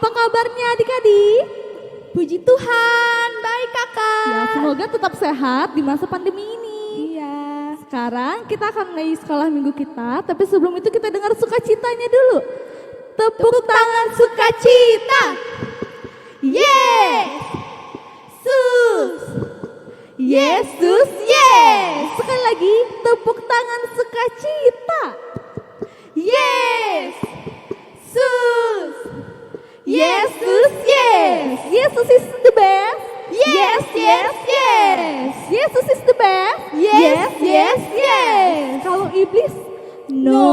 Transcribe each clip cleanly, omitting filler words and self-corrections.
apa kabarnya adik-adik? Puji Tuhan, baik kakak. Ya, semoga tetap sehat di masa pandemi ini. Iya. Sekarang kita akan mulai sekolah minggu kita, tapi sebelum itu kita dengar sukacitanya dulu. Tepuk tangan sukacita. Yes. Sus. Yesus, yes. Sekali lagi, tepuk tangan sukacita. Yes. Sus. Yesus, yes. Yesus is the best. Yes, yes, yes. Yesus is the best. Yes, yes, yes. Kalau iblis, no.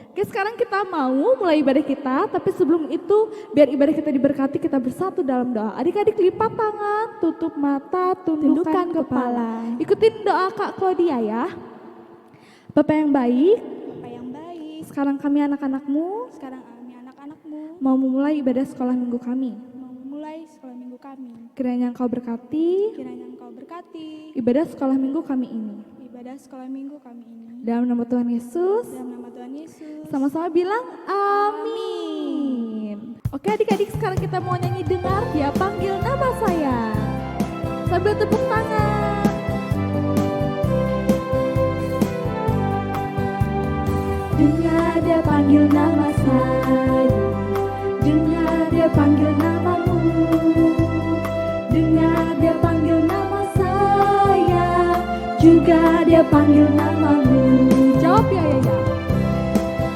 Oke, sekarang kita mau mulai ibadah kita, tapi sebelum itu biar ibadah kita diberkati, kita bersatu dalam doa. Adik-adik lipat tangan, tutup mata, tundukkan kepala. Ikutin doa Kak Claudia ya. Bapak yang baik, Bapak yang baik. sekarang kami anak-anakmu Sekarang kami anak-anakmu mau memulai ibadah sekolah minggu kami. mau memulai sekolah minggu kami. Kiranya Engkau berkati Kiranya Engkau berkati ibadah sekolah minggu kami ini. ibadah sekolah minggu kami ini. Dalam nama Tuhan Yesus, Dalam nama Tuhan Yesus. sama-sama bilang amin. Oke adik-adik, sekarang kita mau nyanyi dengar Dia Panggil Nama Saya. Sambil tepuk tangan. Dengar Dia panggil nama saya, dengar Dia panggil namamu, dengar Dia panggil nama saya, juga Dia panggil namamu. Jawab ya, ya, ya.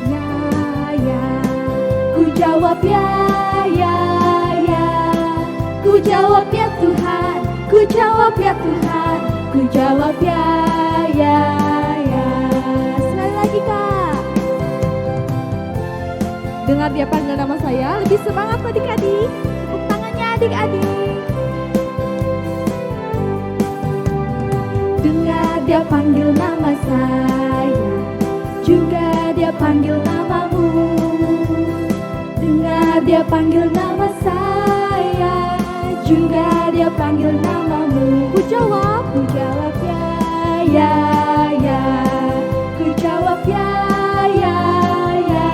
Ya, ya, ku jawab ya, ya, ya, ku jawab ya Tuhan, ku jawab ya Tuhan, ku jawab ya, ya, ya. Sekali lagi Kak. Dengar Dia panggil nama saya, lebih semangat adik-adik. Tepuk tangannya adik-adik. Dengar Dia panggil nama saya, juga Dia panggil namamu. Dengar Dia panggil nama saya, juga Dia panggil namamu. Ku jawab ya, ya, ya. Ku jawab ya, ya, ya.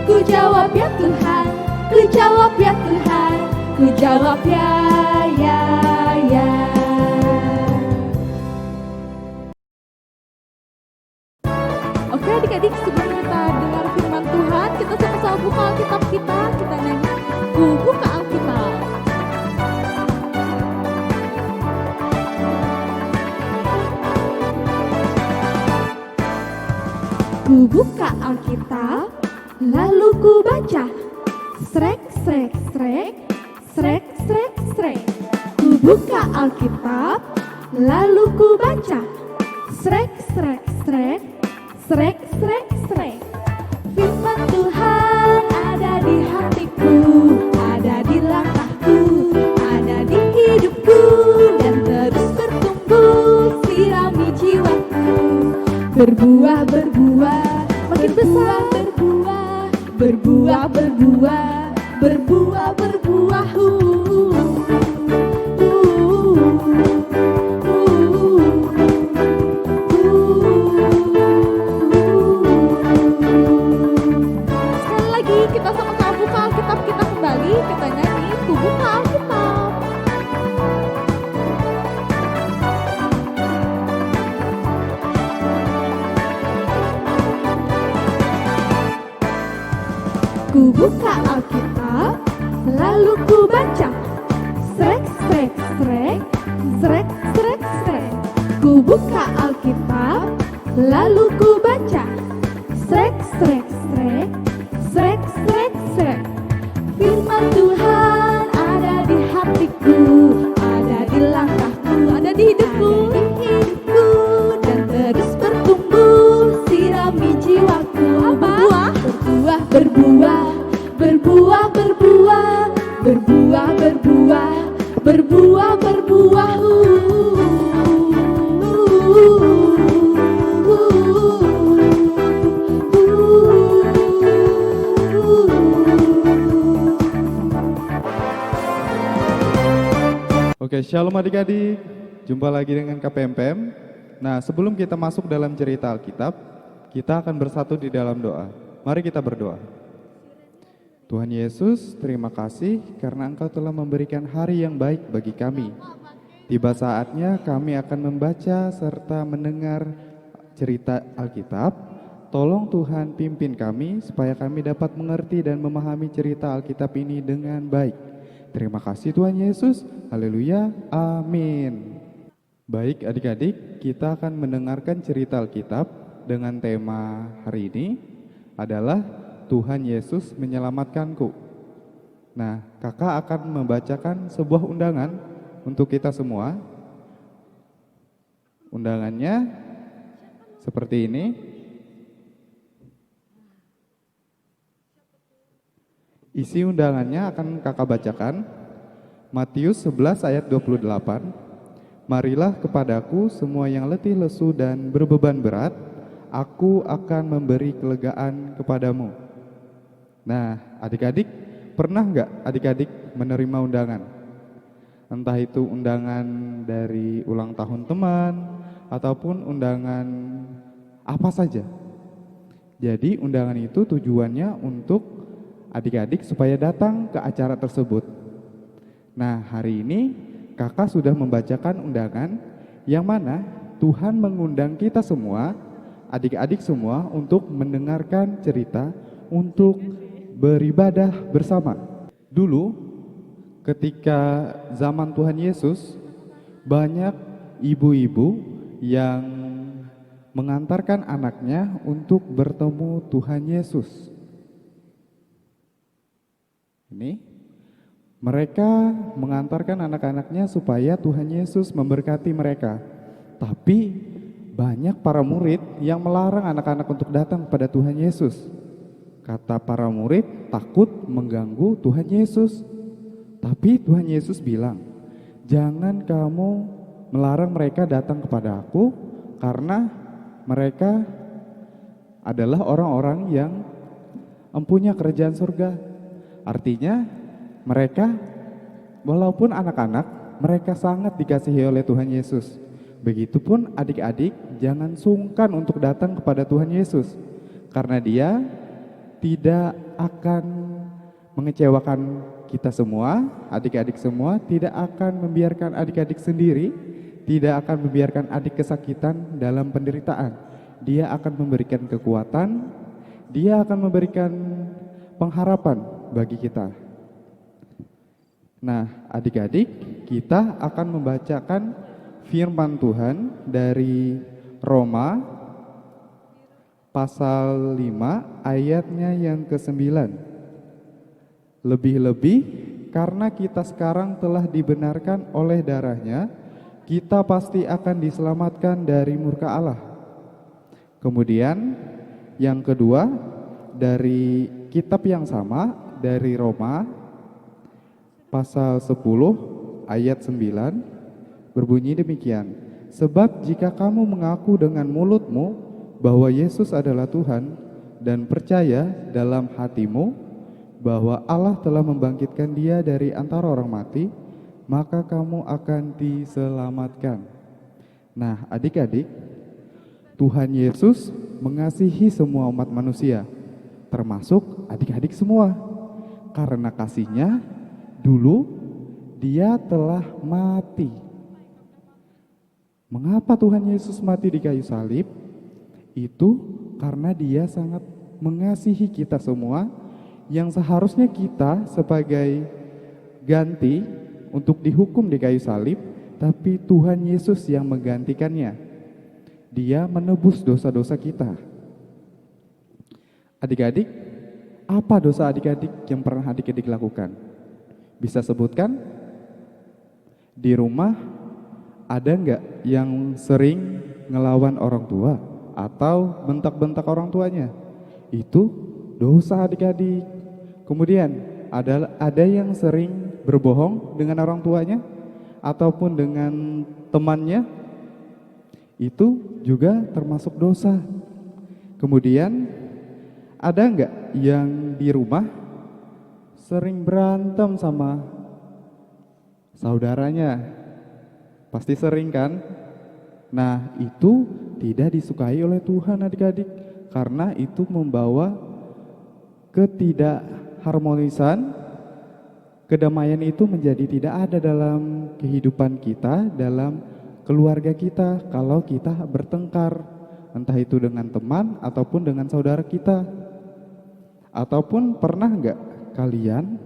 Ku jawab ya Tuhan, ku jawab ya Tuhan, ku jawab ya, ya, ya. Oke adik-adik, sebelum kita dengar firman Tuhan, kita sama-sama buka Alkitab kita nyanyi Ku Buka Alkitab. Ku buka Alkitab, lalu ku baca. Srek, srek, srek, srek, srek, srek. Ku buka Alkitab, lalu ku baca. Srek, srek, srek, srek, srek, srek. Firman Tuhan ada di hatiku, ada di langkahku, ada di hidupku, dan terus bertumbuh, sirami jiwaku. Berbuah, berbuah, makin besar. Berbuah, berbuah, berbuah, berbuah, berbuah. Sekali lagi kita sama-sama buka Alkitab kita kembali, kita nyanyi Ku Buka Alkitab. Ku buka Alkitab, lalu ku baca. Srek, srek, srek, srek, srek, srek. Ku buka Alkitab, lalu ku baca. Srek, srek, srek, srek, srek, srek. Firman Tuhan ada di hatiku, ada di langkahku, Ada di hidupku. ada di hidupku, dan terus bertumbuh, sirami jiwaku. Berbuah. Berbuah, berbuah, berbuah, berbuah, berbuah, berbuah, berbuah, berbuah. Oke, shalom adik-adik. Jumpa lagi dengan KPMPM. Nah, sebelum kita masuk dalam cerita Alkitab, kita akan bersatu di dalam doa. Mari kita berdoa. Tuhan Yesus, terima kasih karena Engkau telah memberikan hari yang baik bagi kami. Tiba saatnya kami akan membaca serta mendengar cerita Alkitab. Tolong Tuhan pimpin kami supaya kami dapat mengerti dan memahami cerita Alkitab ini dengan baik. Terima kasih Tuhan Yesus. Haleluya. Amin. Baik adik-adik, kita akan mendengarkan cerita Alkitab dengan tema hari ini adalah Tuhan Yesus menyelamatkanku. Nah, kakak akan membacakan sebuah undangan untuk kita semua. Undangannya seperti ini. Isi undangannya akan kakak bacakan. Matius 11 ayat 28. Marilah kepadaku semua yang letih lesu dan berbeban berat, aku akan memberi kelegaan kepadamu. Nah, adik-adik, pernah nggak adik-adik menerima undangan? Entah itu undangan dari ulang tahun teman, ataupun undangan apa saja. Jadi undangan itu tujuannya untuk adik-adik supaya datang ke acara tersebut. Nah, hari ini kakak sudah membacakan undangan yang mana Tuhan mengundang kita semua, adik-adik semua untuk mendengarkan cerita, untuk beribadah bersama. Dulu ketika zaman Tuhan Yesus, banyak ibu-ibu yang mengantarkan anaknya untuk bertemu Tuhan Yesus. Ini mereka mengantarkan anak-anaknya supaya Tuhan Yesus memberkati mereka. Tapi banyak para murid yang melarang anak-anak untuk datang kepada Tuhan Yesus. Kata para murid, takut mengganggu Tuhan Yesus. Tapi Tuhan Yesus bilang, jangan kamu melarang mereka datang kepada aku, karena mereka adalah orang-orang yang mempunyai kerajaan surga. Artinya mereka, walaupun anak-anak, mereka sangat dikasihi oleh Tuhan Yesus. Begitupun adik-adik, jangan sungkan untuk datang kepada Tuhan Yesus, karena Dia tidak akan mengecewakan kita semua, adik-adik semua, tidak akan membiarkan adik-adik sendiri, tidak akan membiarkan adik kesakitan dalam penderitaan. Dia akan memberikan kekuatan, Dia akan memberikan pengharapan bagi kita. Nah, adik-adik, kita akan membacakan firman Tuhan dari Roma pasal 5 ayatnya yang ke-9. Lebih-lebih karena kita sekarang telah dibenarkan oleh darahnya, kita pasti akan diselamatkan dari murka Allah. Kemudian yang kedua dari kitab yang sama dari Roma pasal 10 ayat 9 berbunyi demikian. Sebab jika kamu mengaku dengan mulutmu bahwa Yesus adalah Tuhan dan percaya dalam hatimu bahwa Allah telah membangkitkan Dia dari antara orang mati, maka kamu akan diselamatkan. Nah, adik-adik, Tuhan Yesus mengasihi semua umat manusia, termasuk adik-adik semua. Karena kasih-Nya, dulu Dia telah mati. Mengapa Tuhan Yesus mati di kayu salib? Itu karena Dia sangat mengasihi kita semua, yang seharusnya kita sebagai ganti untuk dihukum di kayu salib, tapi Tuhan Yesus yang menggantikannya. Dia menebus dosa-dosa kita. Adik-adik, apa dosa adik-adik yang pernah adik-adik lakukan? Bisa sebutkan? Di rumah ada enggak yang sering ngelawan orang tua atau bentak-bentak orang tuanya? Itu dosa adik-adik. Kemudian ada yang sering berbohong dengan orang tuanya ataupun dengan temannya, itu juga termasuk dosa. Kemudian ada enggak yang di rumah sering berantem sama saudaranya? Pasti sering kan? Nah, itu tidak disukai oleh Tuhan adik-adik, karena itu membawa keharmonisan, kedamaian itu menjadi tidak ada dalam kehidupan kita, dalam keluarga kita kalau kita bertengkar, entah itu dengan teman ataupun dengan saudara kita. Ataupun pernah nggak kalian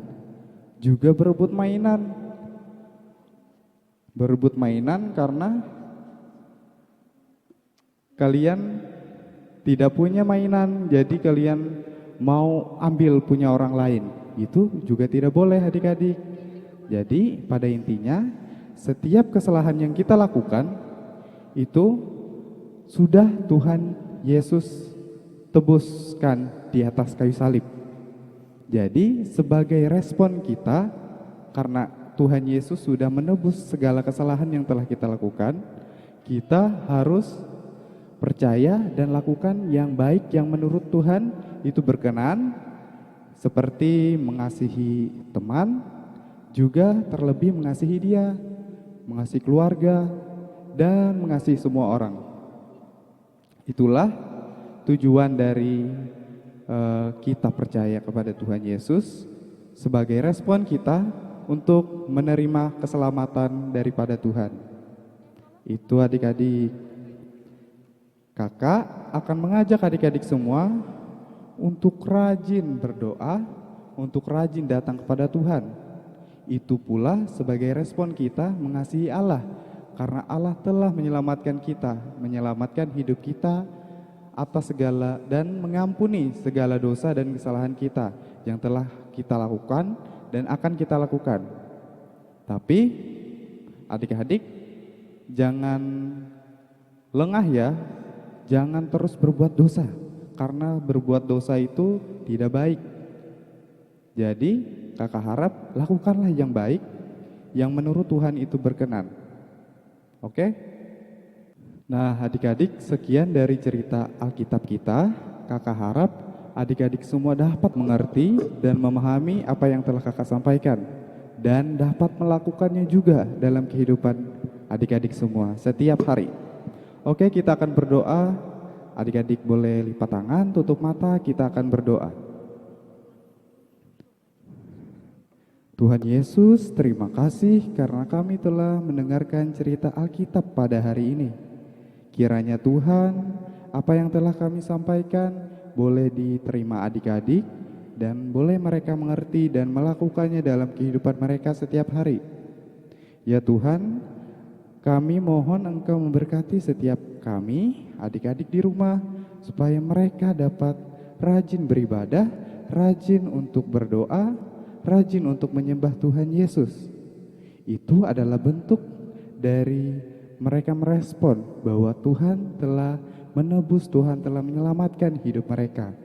juga berebut mainan? Berebut mainan karena kalian tidak punya mainan, jadi kalian mau ambil punya orang lain. Itu juga tidak boleh adik-adik. Jadi pada intinya setiap kesalahan yang kita lakukan itu sudah Tuhan Yesus tebuskan di atas kayu salib. Jadi sebagai respon kita, karena Tuhan Yesus sudah menebus segala kesalahan yang telah kita lakukan, kita harus percaya dan lakukan yang baik yang menurut Tuhan itu berkenan, seperti mengasihi teman, juga terlebih mengasihi Dia, mengasihi keluarga, dan mengasihi semua orang. Itulah tujuan dari kita percaya kepada Tuhan Yesus sebagai respon kita untuk menerima keselamatan daripada Tuhan. Itu adik-adik. Kakak akan mengajak adik-adik semua untuk rajin berdoa, untuk rajin datang kepada Tuhan. Itu pula sebagai respon kita mengasihi Allah, karena Allah telah menyelamatkan kita, menyelamatkan hidup kita atas segala dan mengampuni segala dosa dan kesalahan kita yang telah kita lakukan dan akan kita lakukan. Tapi adik-adik jangan lengah ya, jangan terus berbuat dosa, karena berbuat dosa itu tidak baik. Jadi kakak harap lakukanlah yang baik, yang menurut Tuhan itu berkenan. Oke? Nah adik-adik, sekian dari cerita Alkitab kita. Kakak harap adik-adik semua dapat mengerti dan memahami apa yang telah kakak sampaikan, dan dapat melakukannya juga dalam kehidupan adik-adik semua setiap hari. Oke, kita akan berdoa. Adik-adik boleh lipat tangan, tutup mata, kita akan berdoa. Tuhan Yesus, terima kasih karena kami telah mendengarkan cerita Alkitab pada hari ini. Kiranya Tuhan, apa yang telah kami sampaikan boleh diterima adik-adik dan boleh mereka mengerti dan melakukannya dalam kehidupan mereka setiap hari. Ya Tuhan, kami mohon Engkau memberkati setiap kami, adik-adik di rumah, supaya mereka dapat rajin beribadah, rajin untuk berdoa, rajin untuk menyembah Tuhan Yesus. Itu adalah bentuk dari mereka merespon bahwa Tuhan telah menebus, Tuhan telah menyelamatkan hidup mereka.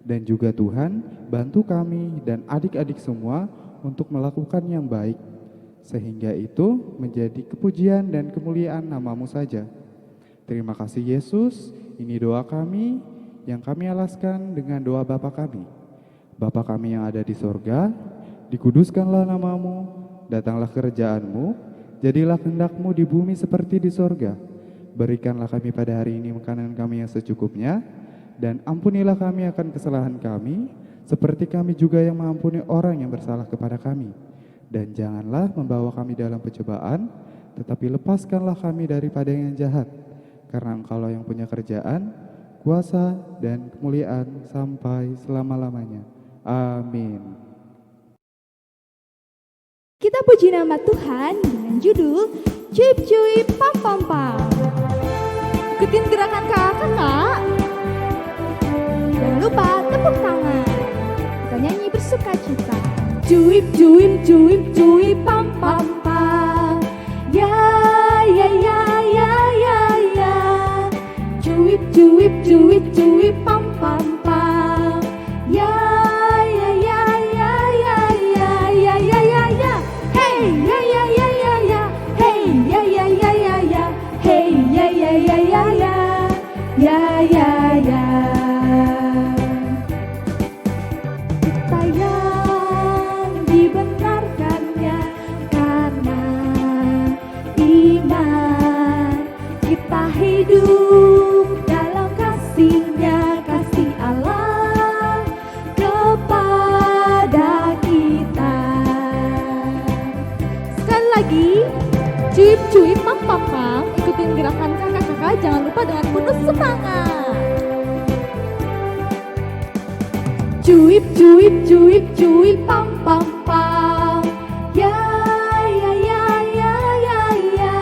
Dan juga Tuhan, bantu kami dan adik-adik semua untuk melakukan yang baik, sehingga itu menjadi kepujian dan kemuliaan nama-Mu saja. Terima kasih Yesus, ini doa kami yang kami alaskan dengan doa Bapa kami. Bapa kami yang ada di sorga, dikuduskanlah nama-Mu, datanglah kerajaan-Mu, jadilah kehendak-Mu di bumi seperti di sorga. Berikanlah kami pada hari ini makanan kami yang secukupnya, dan ampunilah kami akan kesalahan kami, seperti kami juga yang mengampuni orang yang bersalah kepada kami. Dan janganlah membawa kami dalam pencobaan, tetapi lepaskanlah kami daripada yang jahat. Karena Engkaulah yang punya kerajaan, kuasa, dan kemuliaan sampai selama-lamanya. Amin. Kita puji nama Tuhan dengan judul Cuip Cuip Pam Pam Pam. Ikutin gerakan kakak. Jangan lupa tepuk tangan. Kita nyanyi bersuka cita. Cuip cuip cuip cuip pam pam pam. Ya ya ya ya ya ya. Cuip cuip cuip cuip pam pam pam. Ya ya ya ya ya ya ya ya ya ya. Hey ya ya ya ya ya. Hey ya ya ya ya ya. Hey ya ya ya ya ya. Ya ya ya. Kita yang dibenarkannya ikutin gerakan kakak-kakak, jangan lupa dengan penuh semangat. Cuip cuip cuip cuip pam pam pam. Ya ya ya ya ya ya.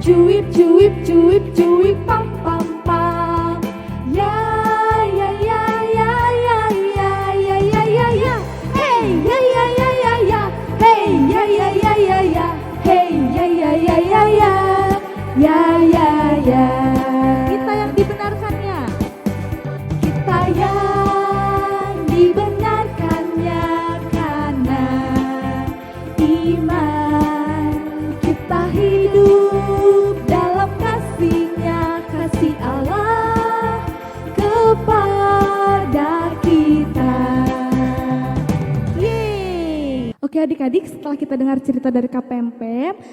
Cuip cuip cuip cuip pam pam pam. Ya ya ya ya ya ya ya ya ya ya. Hey ya ya ya ya ya. Hey ya ya ya ya ya. Hey ya ya ya ya ya. Ya ya ya. Kita yang dibenarkannya. Kita yang dibenarkannya karena iman. Kita hidup dalam kasih-Nya, kasih Allah kepada kita. Yeay. Oke adik-adik, setelah kita dengar cerita dari KPMP,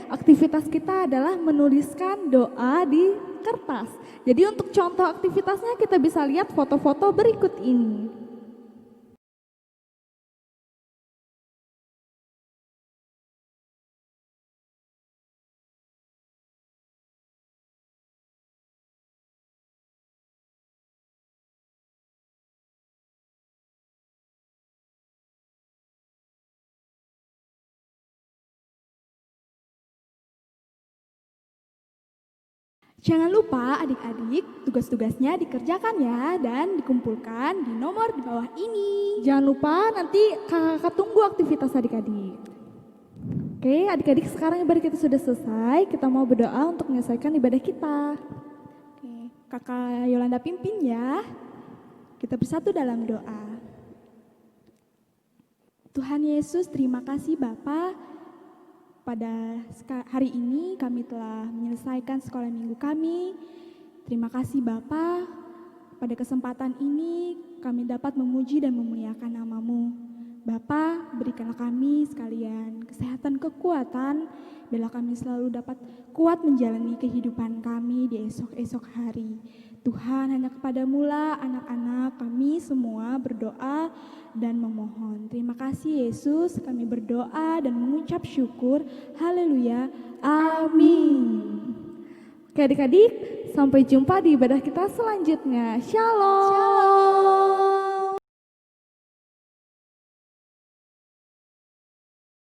aktivitas kita adalah menuliskan doa di kertas. Jadi untuk contoh aktivitasnya kita bisa lihat foto-foto berikut ini. Jangan lupa adik-adik tugas-tugasnya dikerjakan ya dan dikumpulkan di nomor di bawah ini. Jangan lupa nanti kakak tunggu aktivitas adik-adik. Oke adik-adik, sekarang ibadah kita sudah selesai, kita mau berdoa untuk menyelesaikan ibadah kita. Oke, Kakak Yolanda pimpin ya. Kita bersatu dalam doa. Tuhan Yesus, terima kasih Bapa. Pada hari ini kami telah menyelesaikan sekolah minggu kami. Terima kasih Bapa. Pada kesempatan ini kami dapat memuji dan memuliakan nama-Mu. Bapa, berikanlah kami sekalian kesehatan, kekuatan, biarlah kami selalu dapat kuat menjalani kehidupan kami di esok-esok hari. Tuhan, hanya kepadamu lah anak-anak kami semua berdoa dan memohon. Terima kasih Yesus, kami berdoa dan mengucap syukur. Haleluya. Amin. Oke adik-adik, sampai jumpa di ibadah kita selanjutnya. Shalom. Shalom.